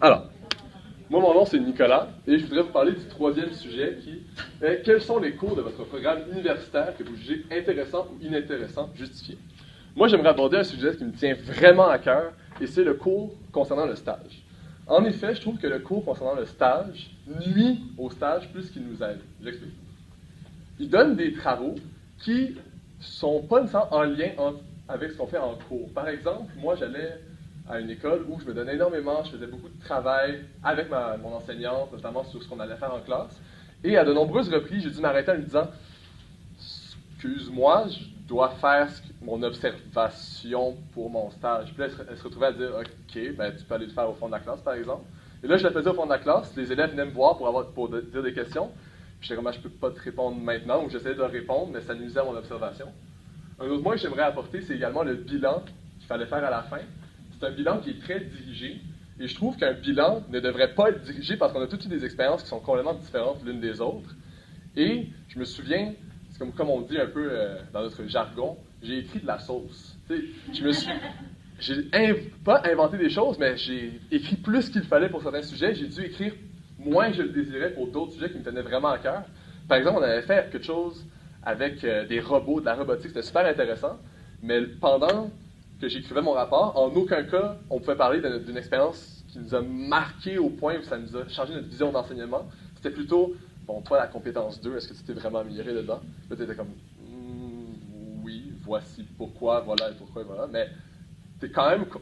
Alors, moi, mon nom, c'est Nicolas, et je voudrais vous parler du troisième sujet qui est quels sont les cours de votre programme universitaire que vous jugez intéressants ou inintéressants, justifiés. Moi, j'aimerais aborder un sujet qui me tient vraiment à cœur, et c'est le cours concernant le stage. En effet, je trouve que le cours concernant le stage nuit au stage plus qu'il nous aide. J'explique. Il donne des travaux qui sont pas nécessairement en lien avec ce qu'on fait en cours. Par exemple, moi, j'allais à une école où je me donnais énormément, je faisais beaucoup de travail avec mon enseignante, notamment sur ce qu'on allait faire en classe. Et à de nombreuses reprises, j'ai dû m'arrêter en lui disant « Excuse-moi, je dois faire mon observation pour mon stage. » Puis là, elle se retrouvait à dire « OK, ben, tu peux aller le faire au fond de la classe, par exemple. » Et là, je le faisais au fond de la classe, les élèves venaient me voir pour dire des questions. Puis j'étais comme « Je peux pas te répondre maintenant » ou j'essayais de leur répondre, mais ça nuisait à mon observation. Un autre point que j'aimerais apporter, c'est également le bilan qu'il fallait faire à la fin. C'est un bilan qui est très dirigé, et je trouve qu'un bilan ne devrait pas être dirigé parce qu'on a toutes eu des expériences qui sont complètement différentes l'une des autres. Et je me souviens, c'est comme on dit un peu dans notre jargon, j'ai écrit de la sauce. J'ai pas inventé des choses, mais j'ai écrit plus qu'il fallait pour certains sujets. J'ai dû écrire moins que je le désirais pour d'autres sujets qui me tenaient vraiment à cœur. Par exemple, on avait fait quelque chose avec des robots, de la robotique, c'était super intéressant, mais pendant que j'écrivais mon rapport, en aucun cas, on pouvait parler d'une expérience qui nous a marqué au point où ça nous a changé notre vision d'enseignement. C'était plutôt, bon, toi, la compétence 2, est-ce que tu t'es vraiment amélioré dedans? Là, tu étais comme, oui, voici pourquoi, voilà, et pourquoi, et voilà. Mais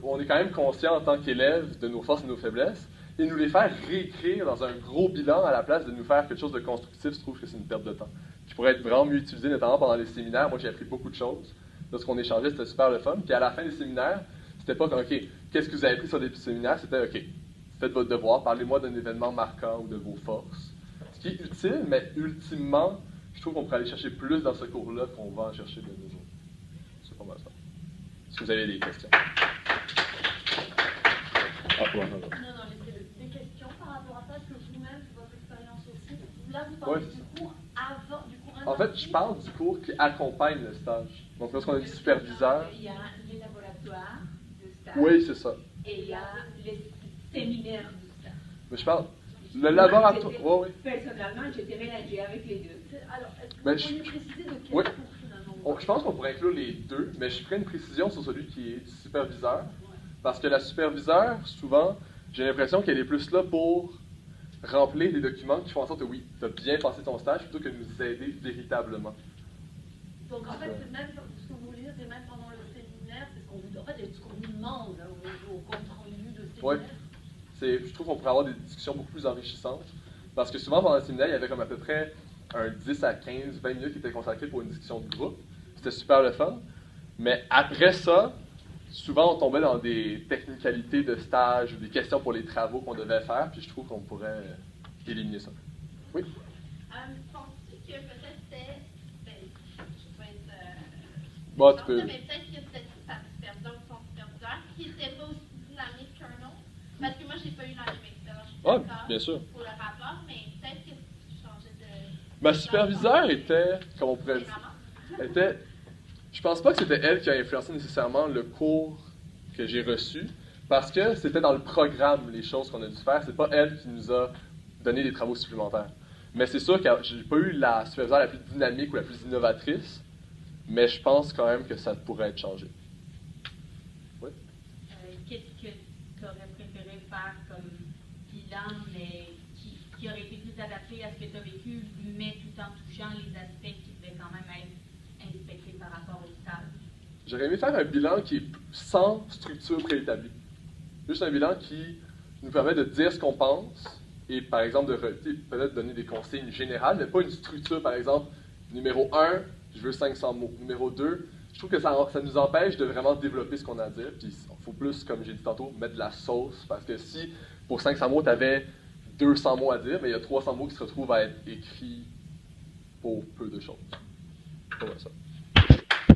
on est quand même conscient en tant qu'élève de nos forces et de nos faiblesses, et nous les faire réécrire dans un gros bilan à la place de nous faire quelque chose de constructif, je trouve que c'est une perte de temps. Qui pourrait être vraiment mieux utilisé, notamment pendant les séminaires. Moi, j'ai appris beaucoup de choses. Lorsqu'on échangeait, c'était super le fun. Puis à la fin des séminaires, c'était pas comme, OK, qu'est-ce que vous avez appris sur des séminaires? C'était, OK, faites votre devoir, parlez-moi d'un événement marquant ou de vos forces. Ce qui est utile, mais ultimement, je trouve qu'on pourrait aller chercher plus dans ce cours-là qu'on va en chercher de nos jours. C'est pas mal ça. Est-ce que vous avez des questions? Non, c'est des questions par rapport à ça, est-ce que vous-même, votre expérience aussi, là, vous parlez du cours avant, du cours en fait, je parle du cours qui accompagne le stage. Donc, lorsqu'on est superviseur... Il y a les laboratoires de stage. Oui, c'est ça. Et il y a les séminaires du stage. Mais je parle... Le laboratoire... Oui, oui. Personnellement, j'étais mélangée avec les deux. Alors, est-ce que vous pourriez préciser de quel oui. cours finalement? Je pense qu'on pourrait inclure les deux, mais je ferai une précision sur celui qui est superviseur. Parce que la superviseure, souvent, j'ai l'impression qu'elle est plus là pour remplir des documents qui font en sorte que oui, tu as bien passé ton stage plutôt que de nous aider véritablement. Donc en fait, c'est même ce que vous voulez dire, c'est même pendant le séminaire, c'est ce qu'on vous, en fait, c'est ce qu'on vous demande hein, au compte rendu de séminaire. Oui. Je trouve qu'on pourrait avoir des discussions beaucoup plus enrichissantes. Parce que souvent, pendant le séminaire, il y avait comme à peu près un 10 à 15, 20 minutes qui étaient consacrées pour une discussion de groupe. C'était super le fun. Mais après ça, souvent, on tombait dans des technicalités de stage ou des questions pour les travaux qu'on devait faire, puis je trouve qu'on pourrait éliminer ça. Oui? Penses-tu que peut-être c'était, je vais être... Bon, tu peux... mais peut-être que c'était sa superviseure ou son superviseur qui n'était pas aussi dynamique qu'un autre. Parce que moi, j'ai pas eu la même expérience. Oui, bien sûr. Pour le rapport, mais peut-être que tu changeais de... Ma superviseure était, comme on pourrait dire, je pense pas que c'était elle qui a influencé nécessairement le cours que j'ai reçu, parce que c'était dans le programme les choses qu'on a dû faire. C'est pas elle qui nous a donné des travaux supplémentaires. Mais c'est sûr que j'ai pas eu la superviseure la plus dynamique ou la plus innovatrice, mais je pense quand même que ça pourrait être changé. Oui? Qu'est-ce que tu aurais préféré faire comme bilan, mais qui aurait été plus adapté à ce que tu as vécu, mais tout en touchant les aspects qui devaient quand même être inspectés par rapport au stage? J'aurais aimé faire un bilan qui est sans structure préétablie. Juste un bilan qui nous permet de dire ce qu'on pense et, par exemple, de peut-être donner des consignes générales, mais pas une structure, par exemple, numéro 1, je veux 500 mots. Numéro 2, je trouve que ça nous empêche de vraiment développer ce qu'on a à dire. Puis il faut plus, comme j'ai dit tantôt, mettre de la sauce. Parce que si, pour 500 mots, tu avais 200 mots à dire, mais il y a 300 mots qui se retrouvent à être écrits pour peu de choses. C'est pas ça.